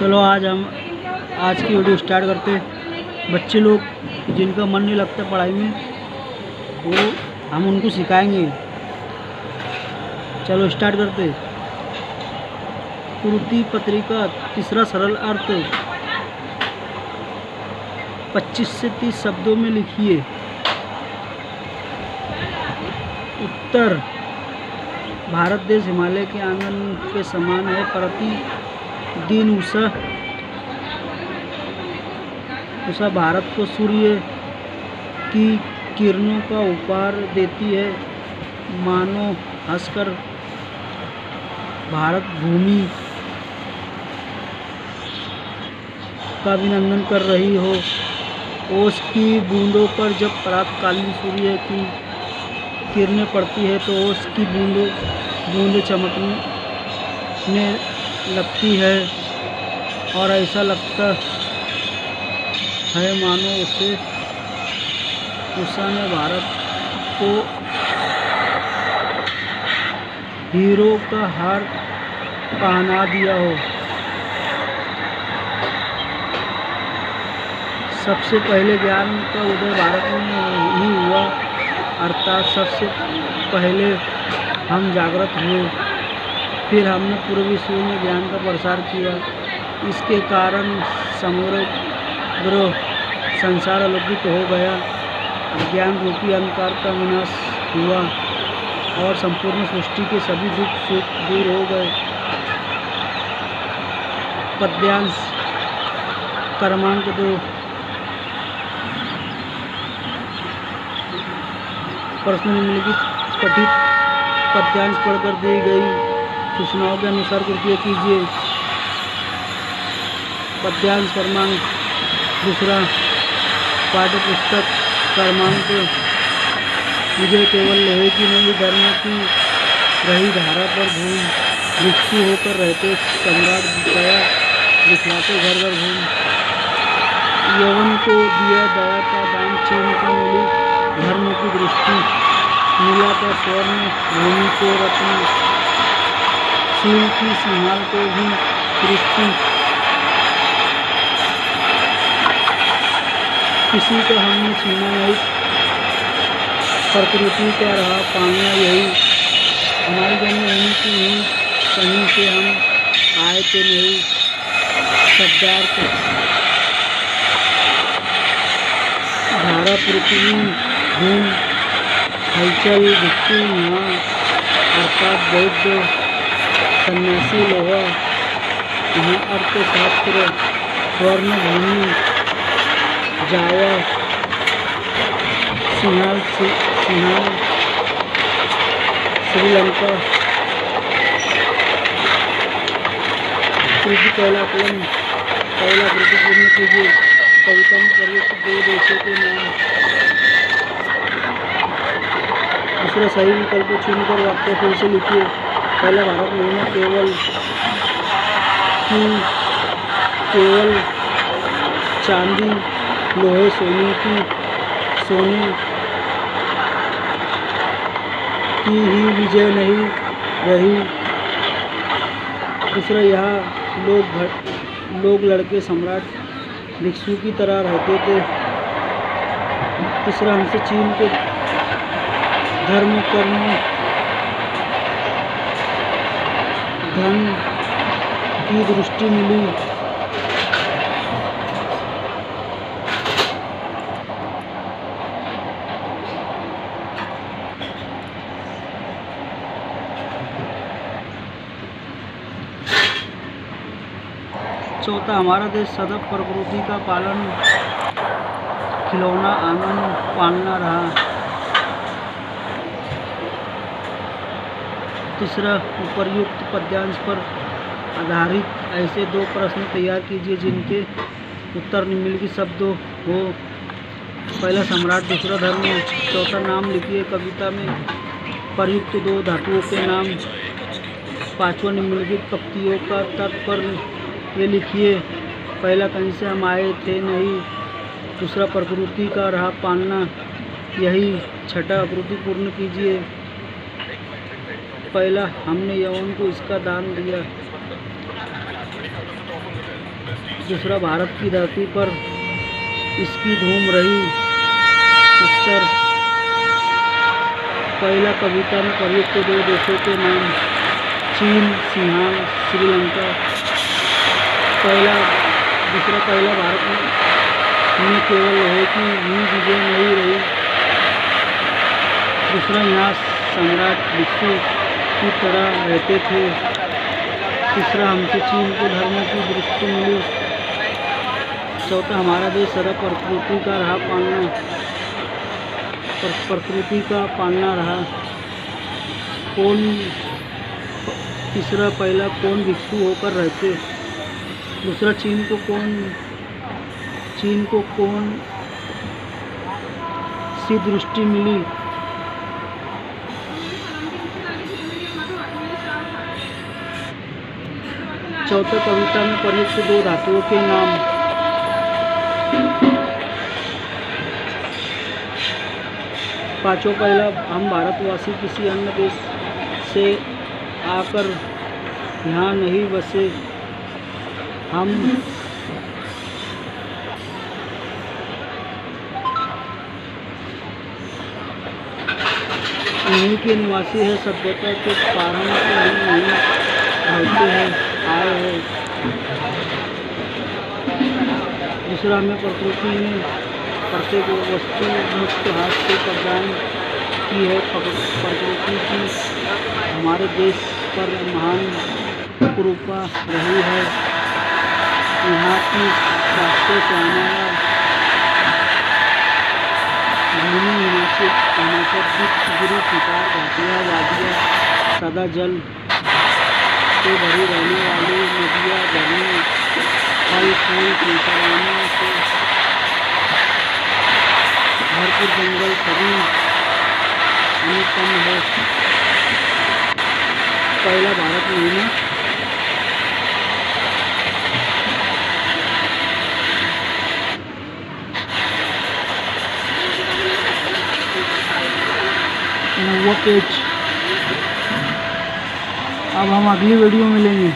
चलो आज की वीडियो स्टार्ट करते हैं। बच्चे लोग जिनका मन नहीं लगता पढ़ाई में, वो हम उनको सिखाएंगे। चलो स्टार्ट करते हैं। कुरुति पत्रिका तीसरा सरल अर्थ 25 से 30 शब्दों में लिखिए। उत्तर, भारत देश हिमालय के आंगन के समान है। प्रतिदिन उषा भारत को सूर्य की किरणों का उपहार देती है। मानो हंसकर भारत भूमि का अभिनंदन कर रही हो। ओस की बूंदों पर जब प्रातःकालीन सूर्य की किरणें पड़ती है तो ओस की बूंदें चमकने लगती है और ऐसा लगता है मानो उषा ने भारत को हीरो का हार पहना दिया हो। सबसे पहले ज्ञान का उदय भारत में ही हुआ, अर्थात सबसे पहले हम जागृत हुए, फिर हमने पूरे विश्व में ज्ञान का प्रसार किया। इसके कारण समग्र संसार अलौकिक हो गया। ज्ञान रूपी अंधकार का विनाश हुआ और संपूर्ण सृष्टि के सभी दुख सुख दूर हो गए। पद्यांश क्रमांक 2। प्रश्न निम्नलिखित पठित पद्यांश पढ़कर दी गई सूचनाओं के अनुसार कृपया कीजिए। पद्यांश क्रमांक 2, पाठ्य पुस्तक क्रमांक। मुझे केवल लोहे की नहीं, धर्म की रही धारा पर घूम, भिक्षु होकर रहते सम्राट दया दिखलाते घर घर घूम। यवन को दिया दया का दान, चीन को मिली धर्म की दृष्टि, मिला था स्वर्ण भूमि को रत्न, शील की संभाल को भी सृष्टि। किसी को हमने छीना नहीं, प्रकृति का रहा पालना यही। हमारी जन्मभूमि की नहीं, कहीं से हम आए थे नहीं। शब्दार्थ, धारा पृथ्वी भूमि हलचल भिक्षु यहाँ, अर्थात बौद्ध सन्यासी लोहा। यहाँ अर्थशास्त्र स्वर्ण भूमि जावा सिंहाल श्रीलंका। कृति पहला कलम पहला कृति पूर्ण कीजिए। कविता में प्रयुक्त 2 देशों के नाम। दूसरा सही विकल्प चुनकर वाक्य फिर से लिखिए। पहला, भारत में केवल चांदी लोहे सोने की ही विजय नहीं रही। दूसरा, यहाँ लोग लड़के सम्राट भिक्षु की तरह रहते थे। तीसरा, हमसे चीन के धर्म कर्म धन की दृष्टि मिली। चौथा, हमारा देश सदैव प्रकृति का पालन खिलौना आंगन पालना रहा। तीसरा, उपर्युक्त पद्यांश पर आधारित ऐसे 2 प्रश्न तैयार कीजिए जिनके उत्तर निम्नलिखित शब्द हो। पहला, सम्राट। दूसरा, धर्म। चौथा, नाम लिखिए। कविता में प्रयुक्त 2 धातुओं के नाम। पांचवा, निम्नलिखित पंक्तियों का तात्पर्य ये लिखिए। पहला, कहीं से हम आए थे नहीं। दूसरा, प्रकृति का रहा पालना यही। छठा, आकृति पूर्ण कीजिए। पहला, हमने यवन को इसका दान दिया। दूसरा, भारत की धरती पर इसकी धूम रही। उत्तर, पहला, कविता में प्रयुक्त 2 देशों के नाम, चीन, सिंहाल, श्रीलंका। दूसरा, पहला, भारत में केवल लोहे की ही विजय नहीं रही। दूसरा, यहाँ सम्राट भिक्षु की तरह रहते थे। तीसरा, हमसे चीन को धर्म की दृष्टि मिली। चौथा, हमारा देश सदा प्रकृति का पालना रहा। तीसरा, पहला, कौन भिक्षु होकर रहते। दूसरा, चीन को कौन सी दृष्टि मिली। चौथा, कविता में प्रयुक्त 2 धातुओं के नाम। पांचों, पहला, हम भारतवासी किसी अन्य देश से आकर यहाँ नहीं बसे। हम यहीं के निवासी है। सभ्यता के प्रारंभ से हम यहीं रहते हैं, आए हैं। दूसरा, हमें प्रकृति ने प्रत्येक वस्तु मुक्त हाथ से प्रदान की है। प्रकृति की हमारे देश पर महान कृपा रही है। यहाँ की शास्त्रों से हमारा भूमि, हिमाचल, गिरी, शिकार, घाटियाँ, वादियाँ, सदा जल से भरी रहने वाली नदियाँ, झरने, फल फूल, फुलवाने से भरपूर जंगल सभी अनुपम है। पहला, भारत महीना। वो पेज। अब हम अगली वीडियो में मिलेंगे।